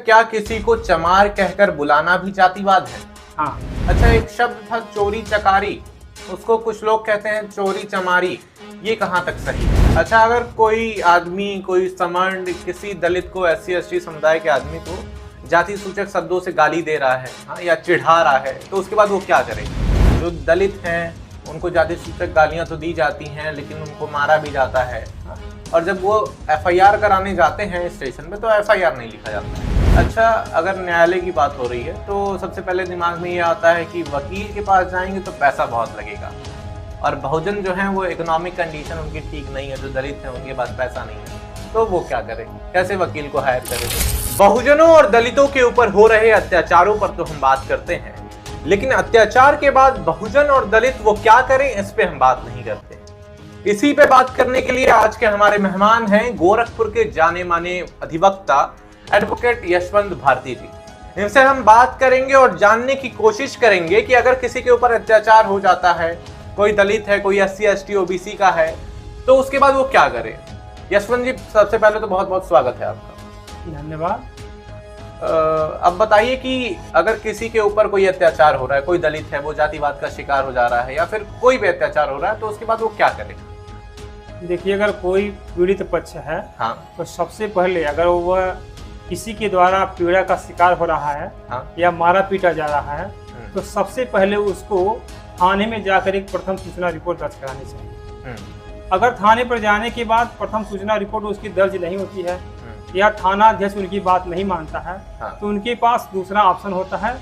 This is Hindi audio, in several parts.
क्या किसी को चमार कहकर बुलाना भी जातिवाद है? हाँ। अच्छा, एक शब्द था चोरी चकारी, उसको कुछ लोग कहते हैं चोरी चमारी, ये कहाँ तक सही है? अच्छा, अगर कोई आदमी, कोई समर्ण किसी दलित को, SC/ST समुदाय के आदमी को जाति सूचक शब्दों से गाली दे रहा है, हाँ, या चिढ़ा रहा है, तो उसके बाद वो क्या करे? जो दलित हैं उनको जाति सूचक गालियाँ तो दी जाती हैं, लेकिन उनको मारा भी जाता है, हाँ? और जब वो FIR कराने जाते हैं स्टेशन पे तो FIR नहीं लिखा जाता है। अच्छा, अगर न्यायालय की बात हो रही है तो सबसे पहले दिमाग में ये आता है कि वकील के पास जाएंगे तो पैसा बहुत लगेगा, और बहुजन जो हैं वो इकोनॉमिक कंडीशन उनकी ठीक नहीं है, जो दलित हैं उनके पास पैसा नहीं है, तो वो क्या करें, कैसे वकील को हायर करें? बहुजनों और दलितों के ऊपर हो रहे अत्याचारों पर तो हम बात करते हैं, लेकिन अत्याचार के बाद बहुजन और दलित वो क्या करें, इस पे हम बात नहीं करते। इसी पे बात करने के लिए आज के हमारे मेहमान हैं गोरखपुर के जाने माने अधिवक्ता एडवोकेट यशवंत भारती जी। इनसे हम बात करेंगे और जानने की कोशिश करेंगे कि अगर किसी के ऊपर अत्याचार हो जाता है, कोई दलित है, कोई SC/ST OBC का है, तो उसके बाद वो क्या करे। यशवंत जी, सबसे पहले तो बहुत बहुत स्वागत है आपका। धन्यवाद। अब बताइए कि अगर किसी के ऊपर कोई अत्याचार हो रहा है, कोई दलित है वो जातिवाद का शिकार हो जा रहा है, या फिर कोई भी अत्याचार हो रहा है, तो उसके बाद वो क्या करे? देखिए, अगर कोई पीड़ित पक्ष है, हाँ, तो सबसे पहले अगर वह किसी के द्वारा पीड़ा का शिकार हो रहा है, हाँ, या मारा पीटा जा रहा है, तो सबसे पहले उसको थाने में जाकर एक प्रथम सूचना रिपोर्ट दर्ज करानी चाहिए। अगर थाने पर जाने के बाद प्रथम सूचना रिपोर्ट उसकी दर्ज नहीं होती है, या थाना अध्यक्ष उनकी बात नहीं मानता है, हाँ, तो उनके पास दूसरा ऑप्शन होता है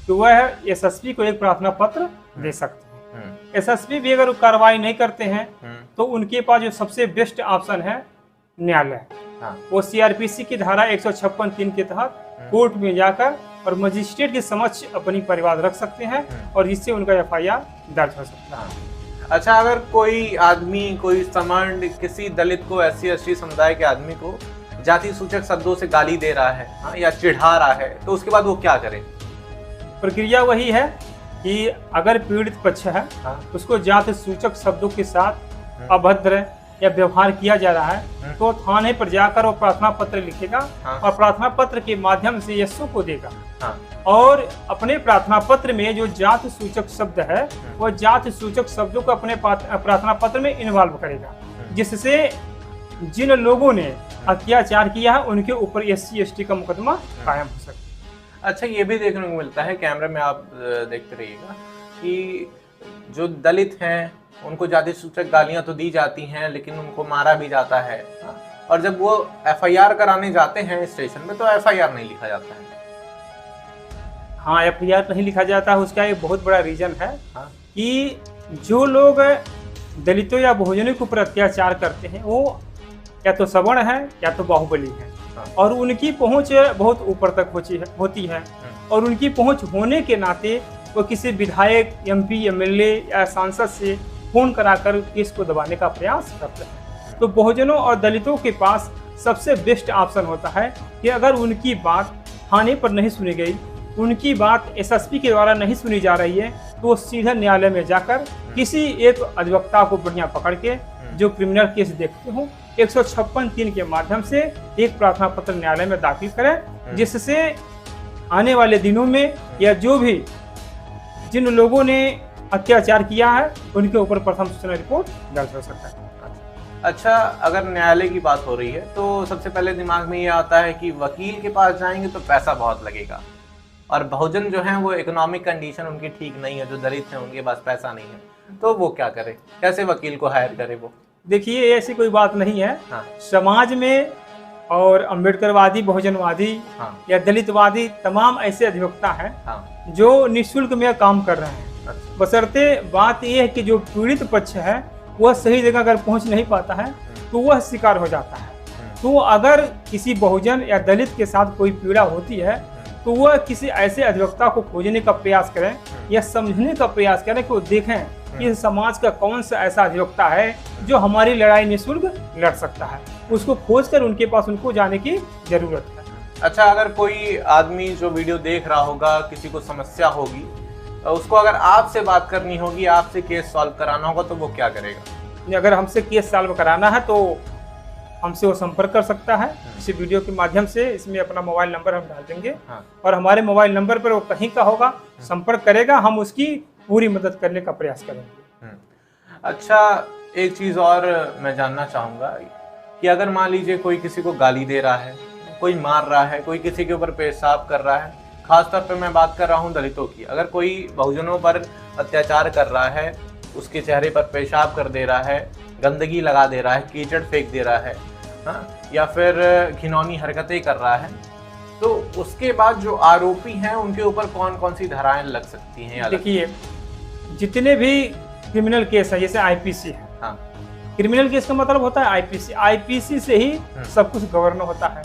कि वह SSP को एक प्रार्थना पत्र दे सकते हैं। SSP भी अगर कार्रवाई नहीं करते हैं तो उनके पास जो सबसे बेस्ट ऑप्शन है न्यायालय। हाँ, वो CRPC की धारा 156(3) के तहत कोर्ट में जाकर और मजिस्ट्रेट के समक्ष अपनी परिवाद रख सकते हैं, और इससे उनका FIR दर्ज हो सकता है। अच्छा, अगर कोई आदमी, कोई समर्ण किसी दलित को, SC/ST समुदाय के आदमी को जाति सूचक शब्दों से गाली दे रहा है, हाँ, या चिढ़ा रहा है, तो उसके बाद वो क्या करे? प्रक्रिया वही है कि अगर पीड़ित पक्ष है, हाँ, उसको जाति सूचक शब्दों के साथ अभद्र या व्यवहार किया जा रहा है, तो थाने पर जाकर वो प्रार्थना पत्र लिखेगा, हाँ, और प्रार्थना पत्र के माध्यम से SO को देगा, हाँ, और अपने प्रार्थना पत्र में जो जाति सूचक शब्द है वो जाति सूचक शब्दों को अपने प्रार्थना पत्र में इन्वॉल्व करेगा, जिससे जिन लोगों ने अत्याचार किया है उनके ऊपर SC/ST का मुकदमा कायम हो सकता है। अच्छा, ये भी देखने को मिलता है, कैमरे में आप देखते रहिएगा, कि जो दलित हैं उनको जाति सूचक गालियां तो दी जाती हैं, लेकिन उनको मारा भी जाता है, हाँ? और जब वो FIR कराने जाते हैं स्टेशन में तो FIR नहीं लिखा जाता है। हाँ, FIR नहीं लिखा जाता है। उसका एक बहुत बड़ा रीजन है, हाँ, कि जो लोग दलितों या बहुजनों के ऊपर अत्याचार करते हैं वो या तो सवर्ण है या तो बाहुबली है, हाँ, और उनकी पहुंच बहुत ऊपर तक होती है, और उनकी पहुंच होने के नाते वो किसी विधायक, MP, MLA या सांसद से फोन कराकर केस को दबाने का प्रयास करते हैं। तो बहुजनों और दलितों के पास सबसे बेस्ट ऑप्शन होता है कि अगर उनकी बात थाने पर नहीं सुनी गई, उनकी बात SSP के द्वारा नहीं सुनी जा रही है, तो वो सीधा न्यायालय में जाकर किसी एक अधिवक्ता को बढ़िया पकड़ के, जो क्रिमिनल केस देखते हो, 156(3) के माध्यम से एक प्रार्थना पत्र न्यायालय में दाखिल करें, जिससे आने वाले दिनों में या जो भी जिन लोगों ने अत्याचार किया है उनके ऊपर प्रथम सूचना रिपोर्ट दर्ज हो सकता है। अच्छा, अगर न्यायालय की बात हो रही है तो सबसे पहले दिमाग में ये आता है कि वकील के पास जाएंगे तो पैसा बहुत लगेगा, और बहुजन जो हैं वो इकोनॉमिक कंडीशन उनकी ठीक नहीं है, जो दलित हैं उनके पास पैसा नहीं है, तो वो क्या करे, कैसे वकील को हायर करे? वो देखिए, ऐसी कोई बात नहीं है। हाँ, समाज में और अम्बेडकरवादी, बहुजनवादी, हाँ, या दलितवादी तमाम ऐसे अधिवक्ता हैं, हाँ, जो निःशुल्क में काम कर रहे हैं। अच्छा, बशर्ते बात यह है कि जो पीड़ित पक्ष है वह सही जगह अगर पहुंच नहीं पाता है तो वह शिकार हो जाता है। तो अगर किसी बहुजन या दलित के साथ कोई पीड़ा होती है तो वह किसी ऐसे अधिवक्ता को खोजने का प्रयास करें, या समझने का प्रयास करें कि वो देखें कि समाज का कौन सा ऐसा अधिवक्ता है जो हमारी लड़ाई निःशुल्क लड़ सकता है। उसको खोजकर उनके पास उनको जाने की जरूरत है। अच्छा, अगर कोई आदमी जो वीडियो देख रहा होगा, किसी को समस्या होगी, उसको अगर आपसे बात करनी होगी, आपसे केस सॉल्व कराना होगा, तो वो क्या करेगा? अगर हमसे केस सॉल्व कराना है तो हमसे वो संपर्क कर सकता है इसी वीडियो के माध्यम से। इसमें अपना मोबाइल नंबर हम डाल देंगे हाँ। और हमारे मोबाइल नंबर पर वो कहीं का होगा संपर्क करेगा, हम उसकी पूरी मदद करने का प्रयास करेंगे। अच्छा, एक चीज़ और मैं जानना चाहूँगा कि अगर मान लीजिए कोई किसी को गाली दे रहा है, कोई मार रहा है, कोई किसी के ऊपर पेशाब कर रहा है, खासतौर पे मैं बात कर रहा हूँ दलितों की, अगर कोई बहुजनों पर अत्याचार कर रहा है, उसके चेहरे पर पेशाब कर दे रहा है, गंदगी लगा दे रहा है, कीचड़ फेंक दे रहा है, हाँ, या फिर घिनौनी हरकतें कर रहा है, तो उसके बाद जो आरोपी हैं उनके ऊपर कौन कौन सी धाराएं लग सकती हैं? देखिए, जितने भी क्रिमिनल केस है, जैसे आईपीसी है, हाँ, क्रिमिनल केस का मतलब होता है आईपीसी, आईपीसी से ही सब कुछ गवर्न होता है।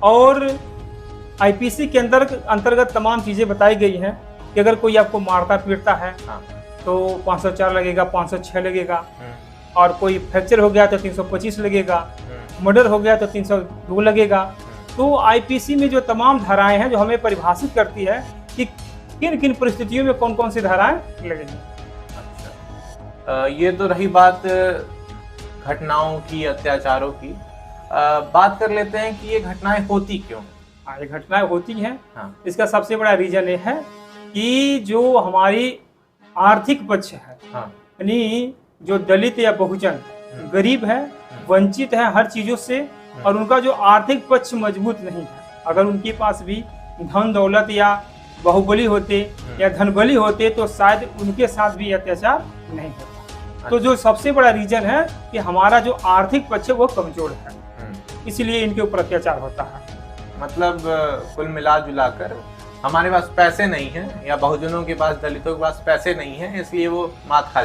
और आईपीसी के अंतर्गत तमाम चीजें बताई गई हैं कि अगर कोई आपको मारता पीटता है हाँ, तो 504 लगेगा, 506 लगेगा, और कोई फ्रैक्चर हो गया तो 325 लगेगा, मर्डर हो गया तो 302 लगेगा। तो आईपीसी में जो तमाम धाराएं हैं जो हमें परिभाषित करती है कि किन किन परिस्थितियों में कौन कौन सी धाराएं लगेंगी। अच्छा, ये तो रही बात घटनाओं की, अत्याचारों की। बात कर लेते हैं कि ये घटनाएं होती क्यों? ये घटनाएं होती हैं, हाँ, इसका सबसे बड़ा रीजन ये है कि जो हमारी आर्थिक पक्ष है, हाँ, यानी जो दलित या बहुजन गरीब है, वंचित है हर चीजों से, और उनका जो आर्थिक पक्ष मजबूत नहीं है। अगर उनके पास भी धन दौलत या बाहुबली होते या धनबली होते तो शायद उनके साथ भी अत्याचार नहीं होता। तो जो सबसे बड़ा रीजन है कि हमारा जो आर्थिक पक्ष है वो कमजोर है, इसलिए इनके ऊपर अत्याचार होता है। मतलब कुल मिला जुलाकर हमारे पास पैसे नहीं हैं, या बहुजनों के पास, दलितों के पास पैसे नहीं हैं, इसलिए वो मात खा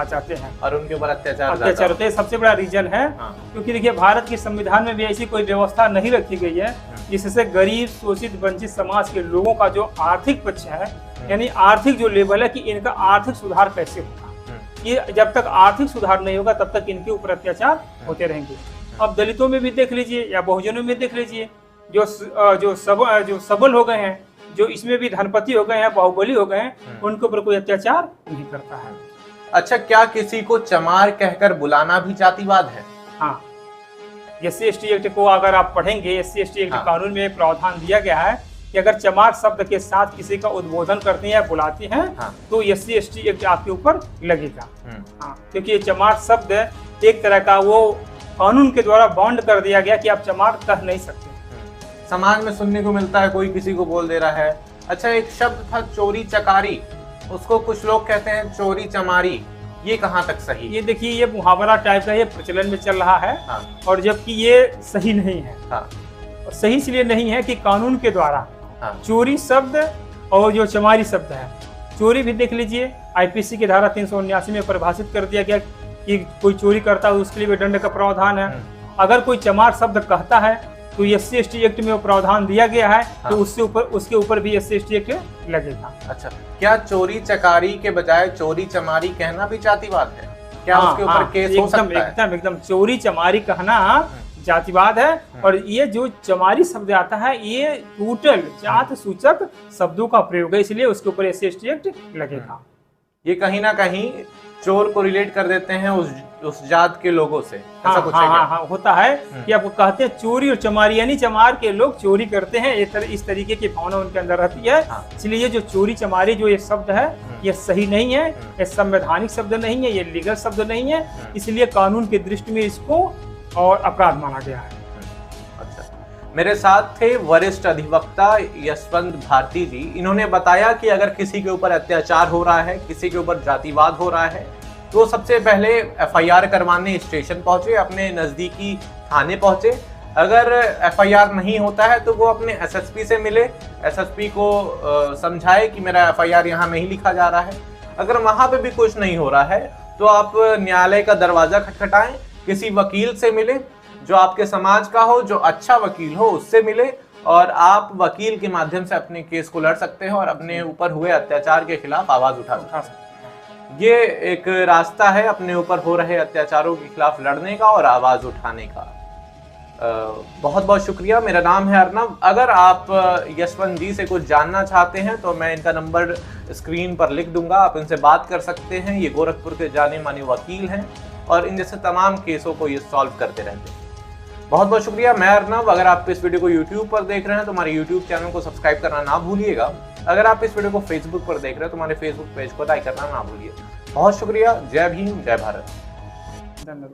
जाते हैं और उनके ऊपर अत्याचार होते हैं। सबसे बड़ा रीजन है। हाँ। क्योंकि देखिए, भारत के संविधान में भी ऐसी कोई व्यवस्था नहीं रखी गई है जिससे गरीब, शोषित, वंचित समाज के लोगों का जो आर्थिक पक्ष है, यानी आर्थिक जो लेवल है कि इनका आर्थिक सुधार कैसे होगा, ये जब तक आर्थिक सुधार नहीं होगा तब तक इनके ऊपर अत्याचार होते रहेंगे। अब दलितों में भी देख लीजिए या बहुजनों में देख लीजिए, जो सबल हो गए हैं, जो इसमें भी धनपति हो गए हैं, बाहुबली हो गए हैं, उनके ऊपर कोई अत्याचार नहीं करता है। अच्छा, क्या किसी को चमार कहकर बुलाना भी जातिवाद है? हाँ, SC/ST एक्ट को अगर आप पढ़ेंगे, SC/ST एक्ट कानून में प्रावधान दिया गया है कि अगर चमार शब्द के साथ किसी का उद्बोधन करते हैं या बुलाते हैं तो SC/ST एक्ट आपके ऊपर लगेगा। हाँ, क्योंकि ये चमार शब्द एक तरह का वो कानून के द्वारा बाउंड कर दिया गया कि आप चमार कह नहीं सकते। समाज में सुनने को मिलता है, कोई किसी को बोल दे रहा है। अच्छा, एक शब्द था चोरी चकारी, उसको कुछ लोग कहते हैं चोरी चमारी, ये कहाँ तक सही? ये देखिए, ये मुहावरा टाइप का ये प्रचलन में चल रहा है। हाँ। और जबकि ये सही नहीं है। हाँ। और सही इसलिए नहीं है कि कानून के द्वारा चोरी शब्द और जो चमारी शब्द है, चोरी भी देख लीजिए, आईपीसी की धारा 379 में परिभाषित कर दिया गया कि कोई चोरी करता है उसके लिए भी दंड का प्रावधान है। अगर कोई चमार शब्द कहता है तो SC/ST एक्ट में वो प्रावधान दिया गया है। तो उसके ऊपर भी SC/ST एक्ट लगेगा। अच्छा, क्या चोरी चकारी के बजाय चोरी चमारी कहना भी जातिवाद है? क्या उसके ऊपर केस हो सकता है? एकदम चोरी चमारी कहना जातिवाद है। और ये जो चमारी शब्द आता है ये टोटल जात सूचक शब्दों का प्रयोग है, इसलिए उसके ऊपर SC/ST एक्ट लगेगा। ये कहीं ना कहीं चोर को रिलेट कर देते हैं उस जात के लोगों से। ऐसा कुछ है क्या? हाँ, होता है कि आपको कहते हैं चोरी और चमारी, यानी चमार के लोग चोरी करते हैं, इस तरीके की भावना उनके अंदर रहती है। इसलिए ये जो चोरी चमारी जो ये शब्द है ये सही नहीं है, ये संवैधानिक शब्द नहीं है, ये लीगल शब्द नहीं है, इसलिए कानून की दृष्टि में इसको और अपराध माना गया है। मेरे साथ थे वरिष्ठ अधिवक्ता यशवंत भारती जी। इन्होंने बताया कि अगर किसी के ऊपर अत्याचार हो रहा है, किसी के ऊपर जातिवाद हो रहा है, तो सबसे पहले FIR करवाने स्टेशन पहुंचे, अपने नज़दीकी थाने पहुंचे। अगर FIR नहीं होता है तो वो अपने SSP से मिले, SSP को समझाए कि मेरा FIR यहाँ नहीं लिखा जा रहा है। अगर वहाँ पे भी कुछ नहीं हो रहा है तो आप न्यायालय का दरवाज़ा खटखटाएं, किसी वकील से मिले जो आपके समाज का हो, जो अच्छा वकील हो, उससे मिले, और आप वकील के माध्यम से अपने केस को लड़ सकते हैं और अपने ऊपर हुए अत्याचार के खिलाफ आवाज उठा सकते हैं। ये एक रास्ता है अपने ऊपर हो रहे अत्याचारों के खिलाफ लड़ने का और आवाज उठाने का। बहुत बहुत शुक्रिया। मेरा नाम है अर्नब। अगर आप यशवंत जी से कुछ जानना चाहते हैं तो मैं इनका नंबर स्क्रीन पर लिख दूंगा, आप इनसे बात कर सकते हैं। ये गोरखपुर के जाने माने वकील हैं और इन जैसे तमाम केसों को ये सॉल्व करते रहते हैं। बहुत बहुत शुक्रिया। मैं अर्नव। अगर आप इस वीडियो को YouTube पर देख रहे हैं तो हमारे YouTube चैनल को सब्सक्राइब करना ना भूलिएगा। अगर आप इस वीडियो को Facebook पर देख रहे हैं तो हमारे Facebook पेज को लाइक करना ना भूलिए। बहुत शुक्रिया। जय भीम, जय भारत। धन्यवाद।